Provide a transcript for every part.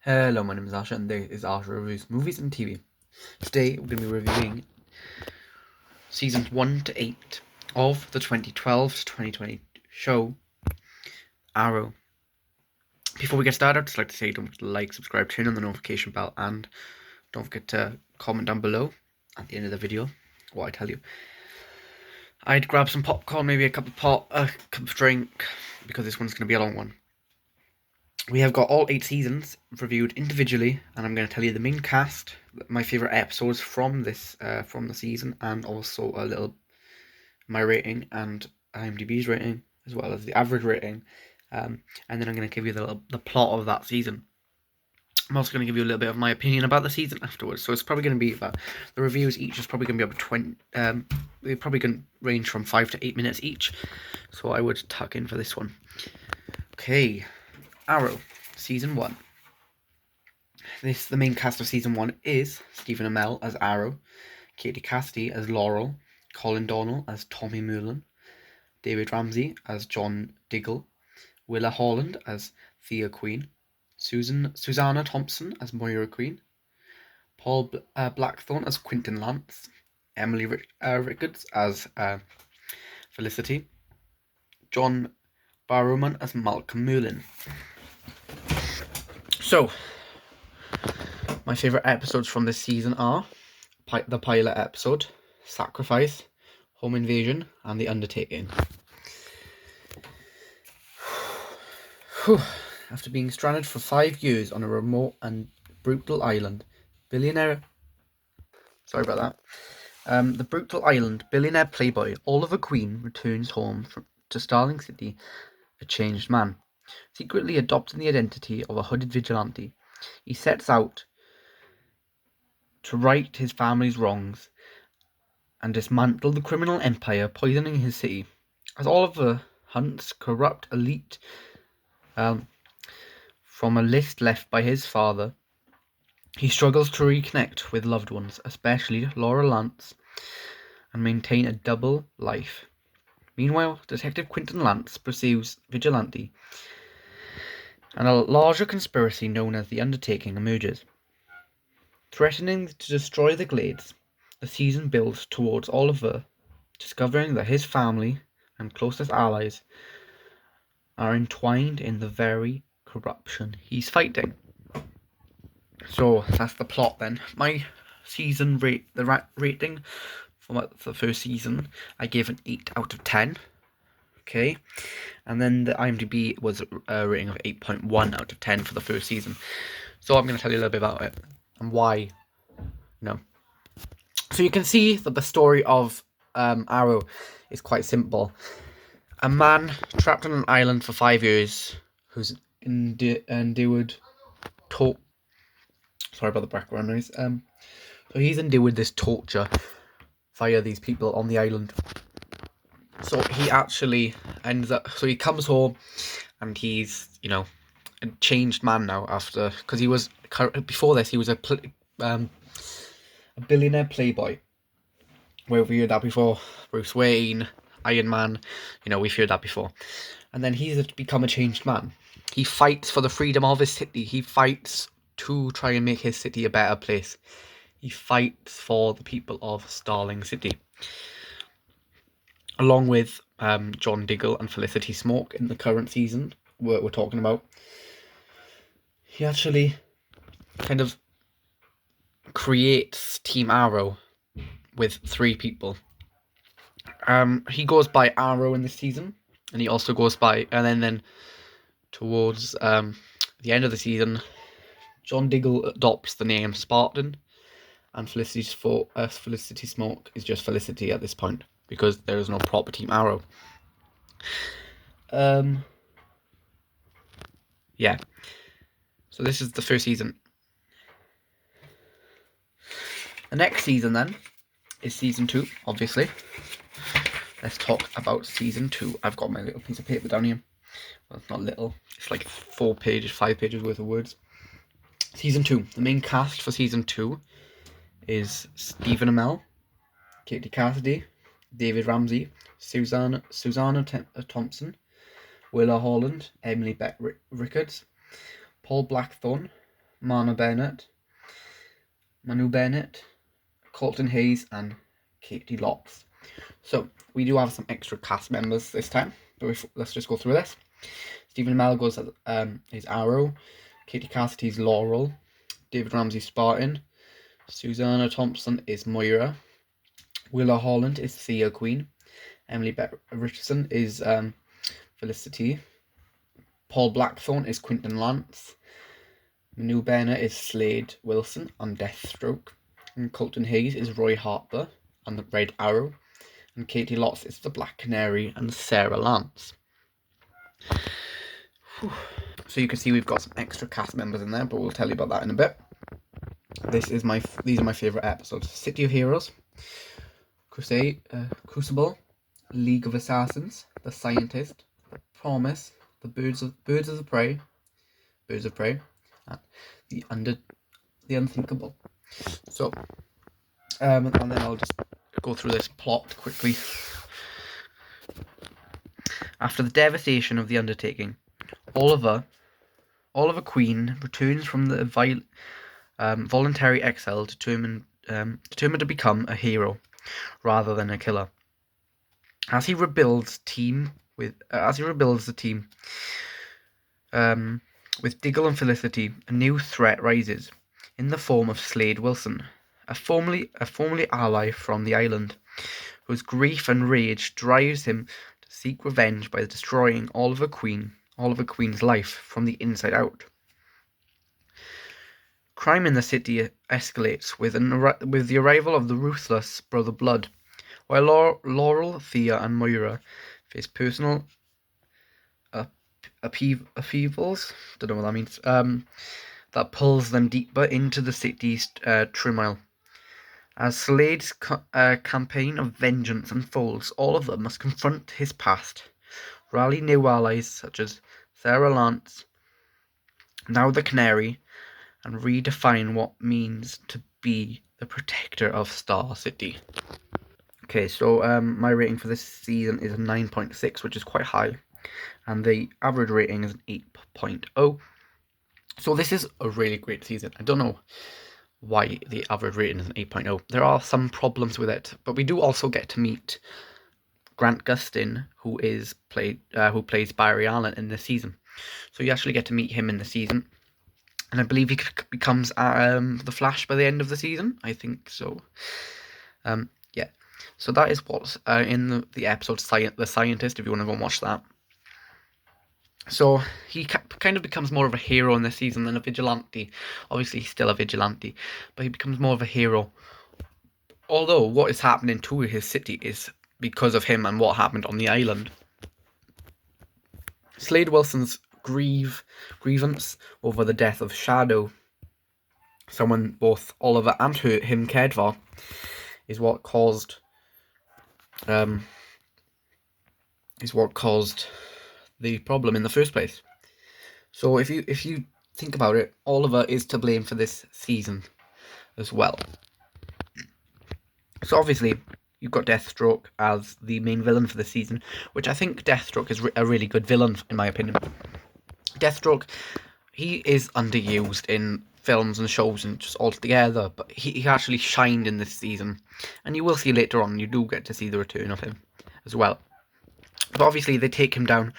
Hello, my name is Asha, and this is Asha Reviews Movies and TV. Today, we're going to be reviewing seasons 1 to 8 of the 2012 to 2020 show Arrow. Before we get started, I'd just like to say don't forget to like, subscribe, turn on the notification bell, and don't forget to comment down below at the end of the video what I tell you. I'd grab some popcorn, maybe a cup of drink, because this one's going to be a long one. We have got all 8 seasons reviewed individually, and I'm going to tell you the main cast, my favourite episodes from from the season, and also a little my rating and IMDb's rating, as well as the average rating, and then I'm going to give you the plot of that season. I'm also going to give you a little bit of my opinion about the season afterwards. So it's probably going to be about the reviews each is probably going to be about 20. They're probably going to range from 5 to 8 minutes each. So I would tuck in for this one. Okay. Arrow, Season 1. The main cast of Season 1 is Stephen Amell as Arrow, Katie Cassidy as Laurel, Colin Donnell as Tommy Mullen, David Ramsey as John Diggle, Willa Holland as Thea Queen, Susanna Thompson as Moira Queen, Paul Blackthorne as Quentin Lance, Emily Rickards as Felicity, John Barrowman as Malcolm Mullen. So, my favourite episodes from this season are the pilot episode, Sacrifice, Home Invasion, and The Undertaking. After being stranded for 5 years on a remote and brutal island, the brutal island billionaire playboy Oliver Queen returns home to Starling City a changed man. Secretly adopting the identity of a hooded vigilante, he sets out to right his family's wrongs and dismantle the criminal empire poisoning his city. As Oliver hunts corrupt elite from a list left by his father, he struggles to reconnect with loved ones, especially Laura Lance, and maintain a double life. Meanwhile, Detective Quentin Lance pursues Vigilante, and a larger conspiracy known as the Undertaking emerges. Threatening to destroy the Glades, the season builds towards Oliver discovering that his family and closest allies are entwined in the very corruption he's fighting. So that's the plot then. My season rating for the first season, I gave an 8 out of 10. Okay, and then the IMDb was a rating of 8.1 out of 10 for the first season. So I'm going to tell you a little bit about it and why. No. So you can see that the story of Arrow is quite simple. A man trapped on an island for 5 years who's endured sorry about the background noise. So he's endured this torture via these people on the island. So he actually ends up. So he comes home, and he's a changed man now after, because he was before this he was a billionaire playboy. Where we heard that before, Bruce Wayne, Iron Man, we've heard that before. And then he's become a changed man. He fights for the freedom of his city. He fights to try and make his city a better place. He fights for the people of Starling City. Along with John Diggle and Felicity Smoke in the current season we're talking about. He actually kind of creates Team Arrow with 3 people. He goes by Arrow in this season, and he also goes by, and then towards the end of the season, John Diggle adopts the name Spartan, and Felicity Smoke is just Felicity at this point, because there is no proper Team Arrow. Yeah. So this is the first season. The next season then is season 2, obviously. Let's talk about season 2. I've got my little piece of paper down here. Well, it's not little. It's like 5 pages worth of words. Season 2. The main cast for season 2 is Stephen Amell, Katie Cassidy, David Ramsey, Susanna Thompson, Willa Holland, Emily Rickards, Paul Blackthorne, Manu Bennett, Colton Hayes, and Katie Lotz. So we do have some extra cast members this time, but let's just go through this. Stephen Amell goes as his Arrow, Katie Cassidy's Laurel, David Ramsey Spartan, Susanna Thompson is Moira, Willa Holland is Thea Queen, Emily Richardson is Felicity, Paul Blackthorne is Quinton Lance, Manu Bennett is Slade Wilson on Deathstroke, and Colton Hayes is Roy Harper on the Red Arrow, and Katie Lotz is the Black Canary and Sarah Lance. Whew. So you can see we've got some extra cast members in there, but we'll tell you about that in a bit. These are my favourite episodes: City of Heroes, Crucible, League of Assassins, The Scientist, The Promise, The Birds of Prey, and The Unthinkable. So, and then I'll just go through this plot quickly. After the devastation of the undertaking, Oliver Queen returns from the voluntary exile, determined to become a hero rather than a killer. As he rebuilds the team with Diggle and Felicity, a new threat rises in the form of Slade Wilson, a formerly ally from the island, whose grief and rage drives him to seek revenge by destroying Oliver Queen's life from the inside out. Crime in the city escalates with the arrival of the ruthless Brother Blood, while Laurel, Thea, and Moira face personal upheavals. Don't know what that means. That pulls them deeper into the city's turmoil. As Slade's campaign of vengeance unfolds, all of them must confront his past, rally new allies such as Sarah Lance, now the Canary, and redefine what it means to be the protector of Star City. Okay, so my rating for this season is a 9.6, which is quite high, and the average rating is an 8.0. So this is a really great season. I don't know why the average rating is an 8.0. There are some problems with it, but we do also get to meet Grant Gustin, who plays Barry Allen in this season. So you actually get to meet him in the season, and I believe he becomes the Flash by the end of the season. I think so. Yeah. So that is what's in the episode The Scientist, if you want to go and watch that. So he kind of becomes more of a hero in this season than a vigilante. Obviously, he's still a vigilante, but he becomes more of a hero. Although what is happening to his city is because of him and what happened on the island. Slade Wilson's grievance over the death of Shadow, someone both Oliver and him cared for, is what caused the problem in the first place. So if you think about it, Oliver is to blame for this season as well. So obviously you've got Deathstroke as the main villain for the season, which I think Deathstroke is a really good villain in my opinion. Deathstroke, he is underused in films and shows and just altogether, but he actually shined in this season, and you will see later on, you do get to see the return of him as well. But obviously they take him down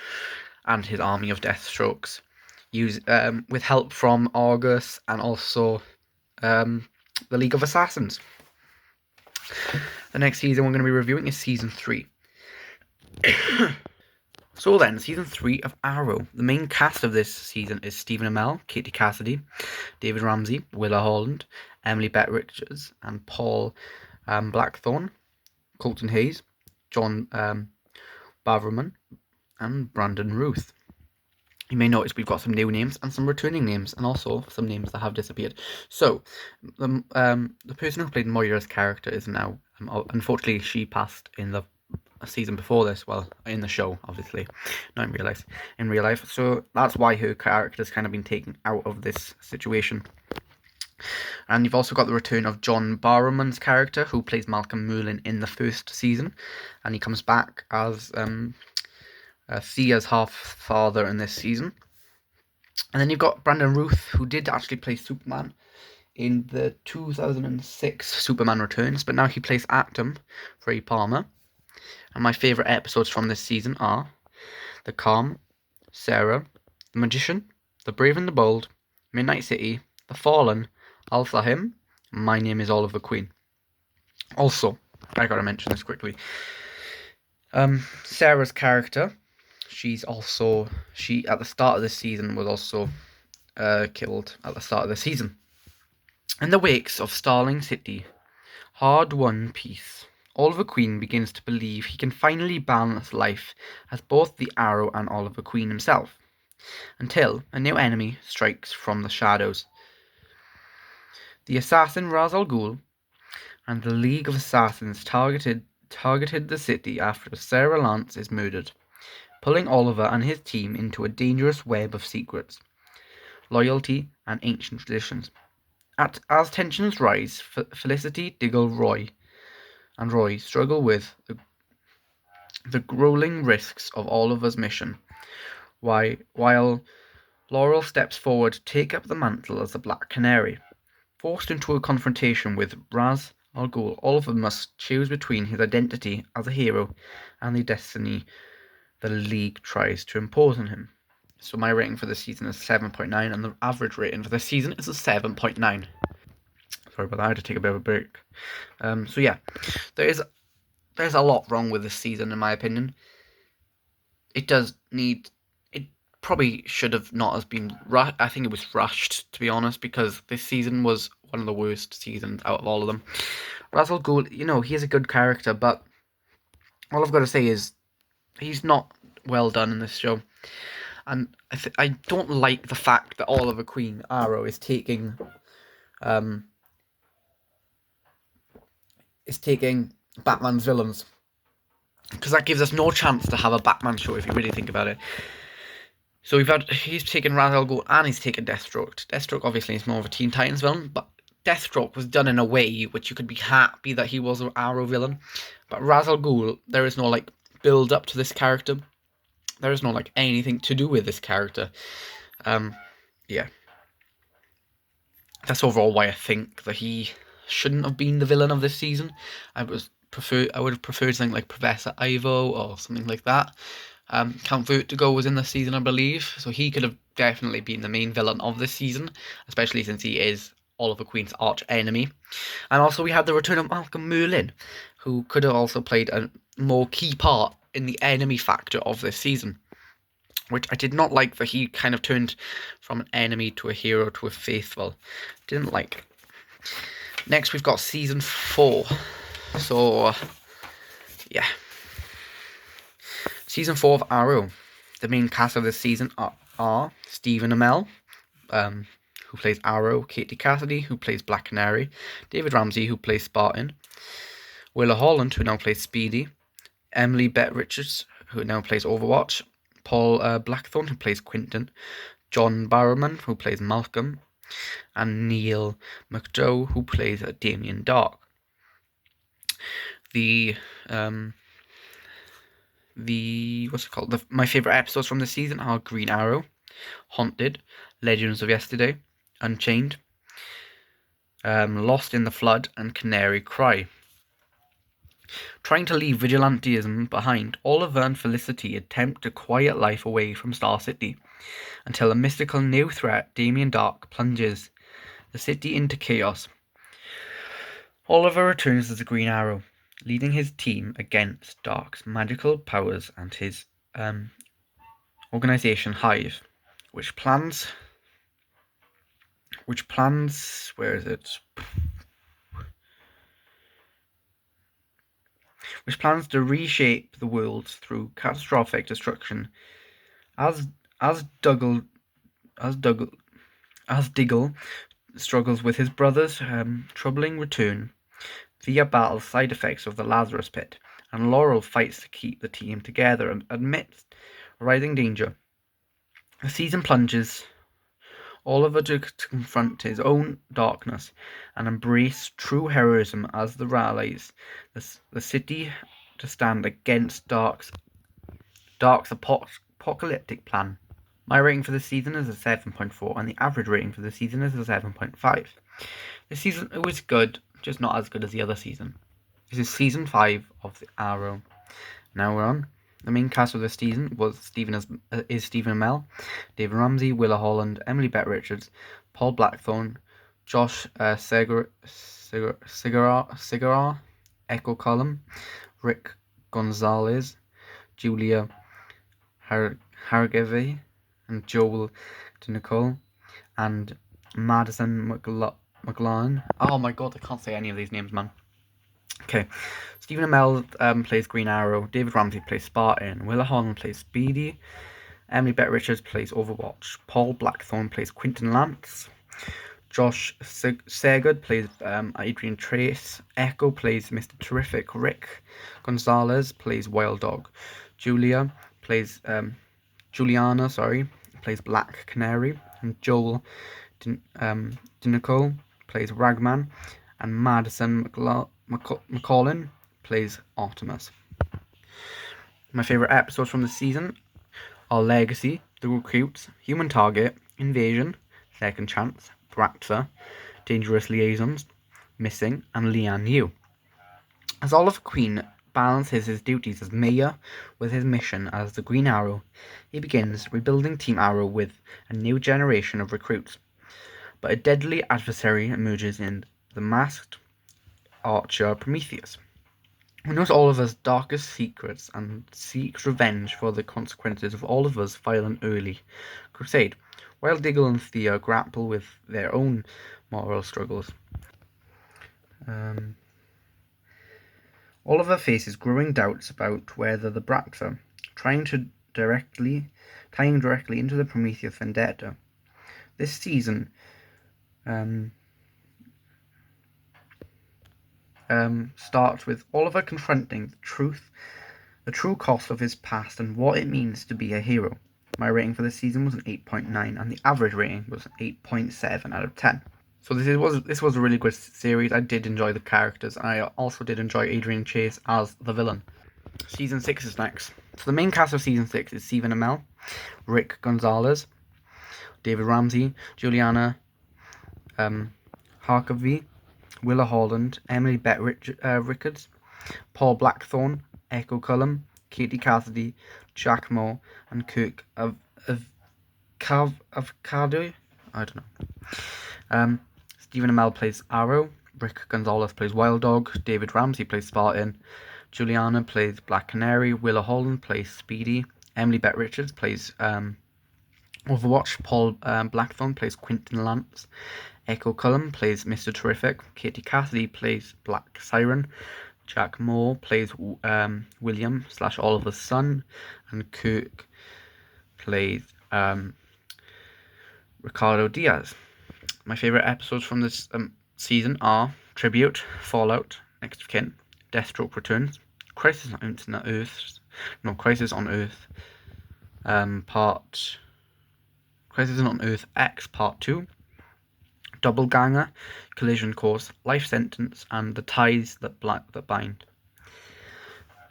and his army of Deathstrokes, with help from Argus and also the League of Assassins. The next season we're going to be reviewing is Season 3. So then, Season 3 of Arrow. The main cast of this season is Stephen Amell, Katie Cassidy, David Ramsey, Willa Holland, Emily Bett Richards, and Paul Blackthorne, Colton Hayes, John Baverman, and Brandon Ruth. You may notice we've got some new names and some returning names, and also some names that have disappeared. So, the person who played Moira's character is now, unfortunately, she passed in the season before this, well, in the show, obviously, not in real life. So that's why her character's kind of been taken out of this situation. And you've also got the return of John Barrowman's character, who plays Malcolm Merlin in the first season, and he comes back as Thea's half-father in this season. And then you've got Brandon Routh, who did actually play Superman in the 2006 Superman Returns, but now he plays Atom, Ray Palmer. And my favourite episodes from this season are The Calm, Sarah, The Magician, The Brave and the Bold, Midnight City, The Fallen, Al Sahim, My Name is Oliver Queen. Also, I gotta mention this quickly. Sarah's character, she at the start of this season was also killed at the start of the season. In the wakes of Starling City, hard-won peace, Oliver Queen begins to believe he can finally balance life as both the Arrow and Oliver Queen himself, until a new enemy strikes from the shadows. The assassin Ra's al Ghul and the League of Assassins targeted the city after Sarah Lance is murdered, pulling Oliver and his team into a dangerous web of secrets, loyalty, and ancient traditions. As tensions rise, Felicity, Diggle, Roy struggle with the grueling risks of Oliver's mission, while Laurel steps forward to take up the mantle as the Black Canary. Forced into a confrontation with Ra's al Ghul, Oliver must choose between his identity as a hero and the destiny the League tries to impose on him. So my rating for this season is 7.9, and the average rating for this season is a 7.9. Sorry about that, I had to take a bit of a break. So yeah, there's a lot wrong with this season, in my opinion. It probably should have not have been I think it was rushed, to be honest, because this season was one of the worst seasons out of all of them. Ra's al Ghul, he is a good character, but all I've got to say is he's not well done in this show. And I don't like the fact that Oliver Queen, Arrow, is taking Batman's villains, because that gives us no chance to have a Batman show if you really think about it. So he's taken Ra's al Ghul and he's taken Deathstroke. Deathstroke obviously is more of a Teen Titans villain, but Deathstroke was done in a way which you could be happy that he was an Arrow villain. But Ra's al Ghul, there is no build up to this character. There is no anything to do with this character. Yeah. That's overall why I think that he shouldn't have been the villain of this season. I would have preferred something like Professor Ivo or something like that. Count Vertigo was in this season, I believe, so he could have definitely been the main villain of this season, especially since he is Oliver Queen's arch enemy. And also we had the return of Malcolm Merlyn, who could have also played a more key part in the enemy factor of this season, which I did not like, that he kind of turned from an enemy to a hero to a faithful. Didn't like. Next we've got season 4. So yeah. Season 4 of Arrow. The main cast of this season are Stephen Amell, who plays Arrow, Katie Cassidy, who plays Black Canary, David Ramsey, who plays Spartan, Willa Holland, who now plays Speedy, Emily Bett Richards, who now plays Overwatch, Paul Blackthorne, who plays Quentin, John Barrowman, who plays Malcolm, and Neil McDowell, who plays Damien Dark. My favourite episodes from this season are Green Arrow, Haunted, Legends of Yesterday, Unchained, Lost in the Flood, and Canary Cry. Trying to leave vigilantism behind, Oliver and Felicity attempt a quiet life away from Star City, until a mystical new threat, Damien Dark, plunges the city into chaos. Oliver returns as the Green Arrow, leading his team against Dark's magical powers and his organization Hive, which plans to reshape the world through catastrophic destruction. As Diggle struggles with his brother's troubling return via battle side effects of the Lazarus Pit, and Laurel fights to keep the team together amidst rising danger. The season plunges Oliver to confront his own darkness and embrace true heroism as the rallies the city to stand against Dark's apocalyptic plan. My rating for this season is a 7.4, and the average rating for this season is a 7.5. This season it was good, just not as good as the other season. This is season 5 of the Arrow. Now we're on. The main cast of this season was Stephen Amell, David Ramsey, Willa Holland, Emily Bett Richards, Paul Blackthorne, Josh Segarra, Echo Cullum, Rick Gonzalez, Julia Hargavy, and Joel Nicole, and Madison McLaughlin. Oh my god, I can't say any of these names, man. Okay, Stephen Amell plays Green Arrow, David Ramsey plays Spartan, Willa Holland plays Speedy, Emily Bett Richards plays Overwatch, Paul Blackthorne plays Quentin Lance, Josh Segard plays Adrian Trace, Echo plays Mr. Terrific, Rick Gonzalez plays Wild Dog, Juliana plays Black Canary, and Joel Nicole plays Ragman, and Madison McCollin plays Artemis. My favourite episodes from the season are Legacy, The Recruits, Human Target, Invasion, Second Chance, Bratza, Dangerous Liaisons, Missing, and Lian Yu. As Oliver Queen balances his duties as mayor with his mission as the Green Arrow, he begins rebuilding Team Arrow with a new generation of recruits. But a deadly adversary emerges in the masked archer Prometheus, who knows Oliver's darkest secrets and seeks revenge for the consequences of Oliver's violent early crusade, while Diggle and Thea grapple with their own moral struggles. Oliver faces growing doubts about whether the Bratza, tying directly into the Prometheus vendetta. This season starts with Oliver confronting the true cost of his past and what it means to be a hero. My rating for this season was an 8.9, and the average rating was an 8.7 out of 10. So this was a really good series. I did enjoy the characters. I also did enjoy Adrian Chase as the villain. Season 6 is next. So the main cast of Season 6 is Stephen Amell, Rick Gonzalez, David Ramsey, Juliana Harkavy, Willa Holland, Emily Bett Richards, Paul Blackthorne, Echo Cullum, Katie Cassidy, Jack Moore, and Kirk Avocado. I don't know. Stephen Amell plays Arrow, Rick Gonzalez plays Wild Dog, David Ramsey plays Spartan, Juliana plays Black Canary, Willa Holland plays Speedy, Emily Bett Richards plays Overwatch, Paul Blackthorne plays Quentin Lance, Echo Cullum plays Mr. Terrific, Katie Cassidy plays Black Siren, Jack Moore plays William / Oliver's son, and Kirk plays Ricardo Diaz. My favourite episodes from this season are Tribute, Fallout, Next of Kin, Deathstroke Returns, Crisis on Earth, Crisis on Earth X Part 2, Double Ganger, Collision Course, Life Sentence, and The Ties That Bind.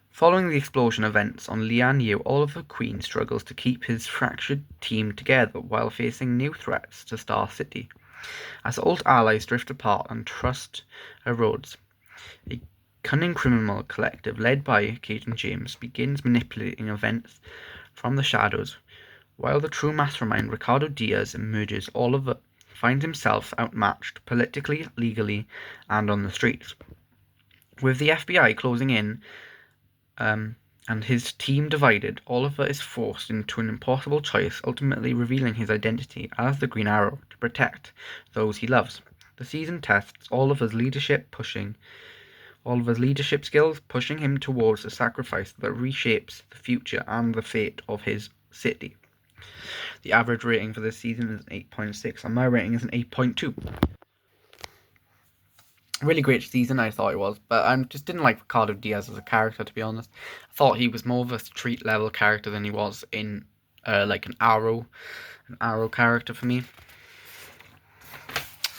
Following the explosion events on Lian Yu, Oliver Queen struggles to keep his fractured team together while facing new threats to Star City. As old allies drift apart and trust erodes, a cunning criminal collective led by Kate and James begins manipulating events from the shadows. While the true mastermind Ricardo Diaz emerges, Oliver finds himself outmatched politically, legally, and on the streets. With the FBI closing in and his team divided, Oliver is forced into an impossible choice, ultimately revealing his identity as the Green Arrow to protect those he loves. The season tests Oliver's leadership skills, pushing him towards a sacrifice that reshapes the future and the fate of his city. The average rating for this season is an 8.6, and my rating is an 8.2. Really great season, I thought it was, but I just didn't like Ricardo Diaz as a character, to be honest. I thought he was more of a street level character than he was in like an Arrow character for me.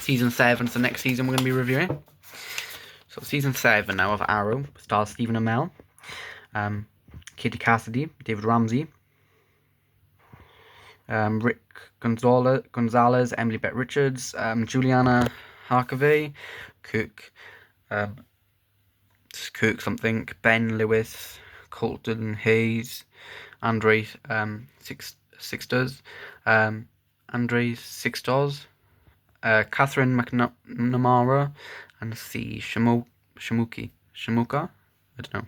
Season 7 is the next season we're going to be reviewing. So season 7 now of Arrow stars Stephen Amell, Katie Cassidy, David Ramsey, Rick Gonzalez, Emily Bett Richards, Juliana Harkavy, Cook, um, something, Ben Lewis, Colton Hayes, Andre Sixters, Andre Sixtos, Catherine McNamara, and C. Shamuka. I don't know.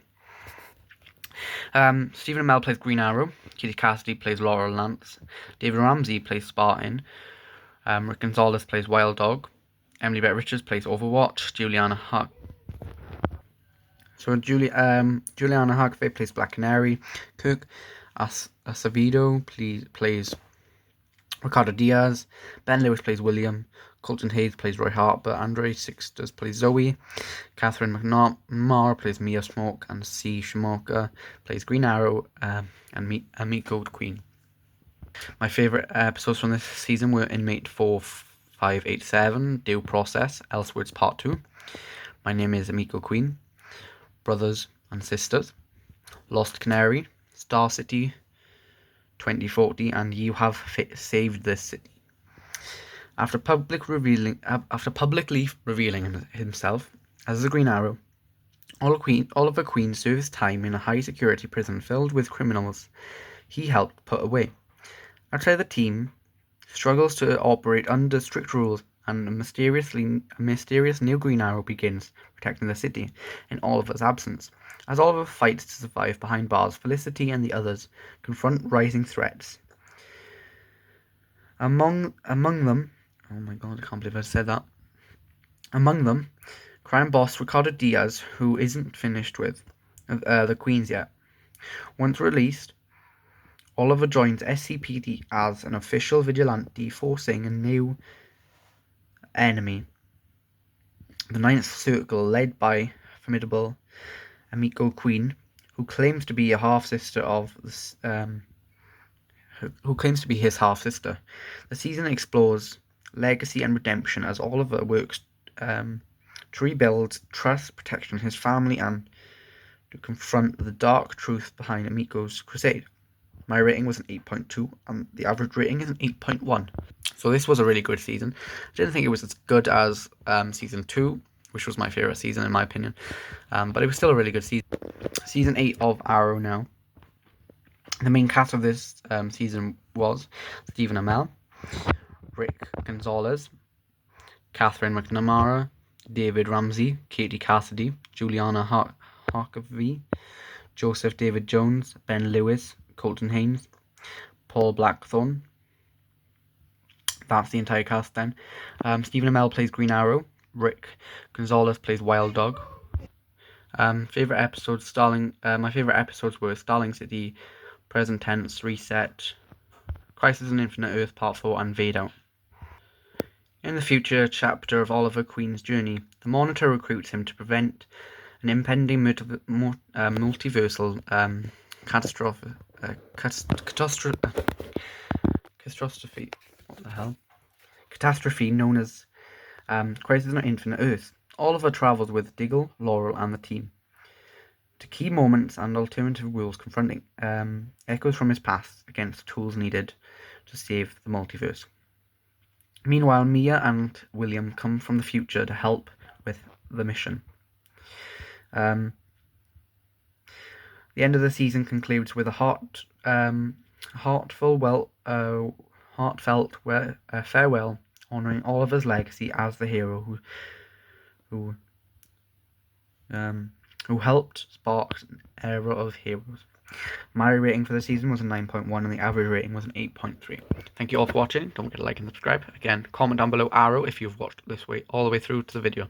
Stephen Amell plays Green Arrow. Katie Cassidy plays Laurel Lance. David Ramsey plays Spartan. Rick Gonzalez plays Wild Dog. Emily Bett Richards plays Overwatch. Juliana Harkavy plays Black Canary. Cook Acevedo plays Ricardo Diaz. Ben Lewis plays William. Colton Hayes plays Roy Harper. Andre Sixters plays Zoe. Catherine McNamara plays Mia Smoke. And C. Shimoka plays Green Arrow and Miko Queen. My favourite episodes from this season were Inmate 4587, Due Process, Elseworlds Part 2, My Name is Amiko Queen, Brothers and Sisters, Lost Canary, Star City 2040, and You Have Saved This City. After publicly revealing himself as the Green Arrow, Oliver Queen serves time in a high-security prison filled with criminals he helped put away. Outside, the team struggles to operate under strict rules, and a mysterious new Green Arrow begins protecting the city in Oliver's absence. As Oliver fights to survive behind bars, Felicity and the others confront rising threats. Among them, oh my god, I can't believe I said that. Among them, crime boss Ricardo Diaz, who isn't finished with the Queens yet. Once released, Oliver joins SCPD as an official vigilante, forcing a new enemy, the Ninth Circle, led by formidable Amiko Queen, who claims to be his half sister. The season explores legacy and redemption as Oliver works to rebuild trust, protection his family, and to confront the dark truth behind Amiko's crusade. My rating was an 8.2, and the average rating is an 8.1. So this was a really good season. I didn't think it was as good as season 2, which was my favourite season in my opinion, but it was still a really good season. Season 8 of Arrow now. The main cast of this season was Stephen Amell, Rick Gonzalez, Catherine McNamara, David Ramsey, Katie Cassidy, Juliana Harkavy, Joseph David Jones, Ben Lewis, Colton Haynes, Paul Blackthorne. That's the entire cast then. Stephen Amell plays Green Arrow. Rick Gonzalez plays Wild Dog. My favourite episodes were Starling City, Present Tense, Reset, Crisis on Infinite Earth Part 4, and Fade Out. In the future chapter of Oliver Queen's journey, the Monitor recruits him to prevent an impending multiversal catastrophe. What the hell? Catastrophe known as Crisis on Infinite Earth. Oliver travels with Diggle, Laurel, and the team to key moments and alternative worlds, confronting echoes from his past against the tools needed to save the multiverse. Meanwhile, Mia and William come from the future to help with the mission. The end of the season concludes with a heartfelt farewell, honouring Oliver's legacy as the hero who helped spark an era of heroes. My rating for the season was a 9.1 and the average rating was an 8.3. Thank you all for watching. Don't forget to like and subscribe. Again, comment down below Arrow if you've watched this all the way through to the video.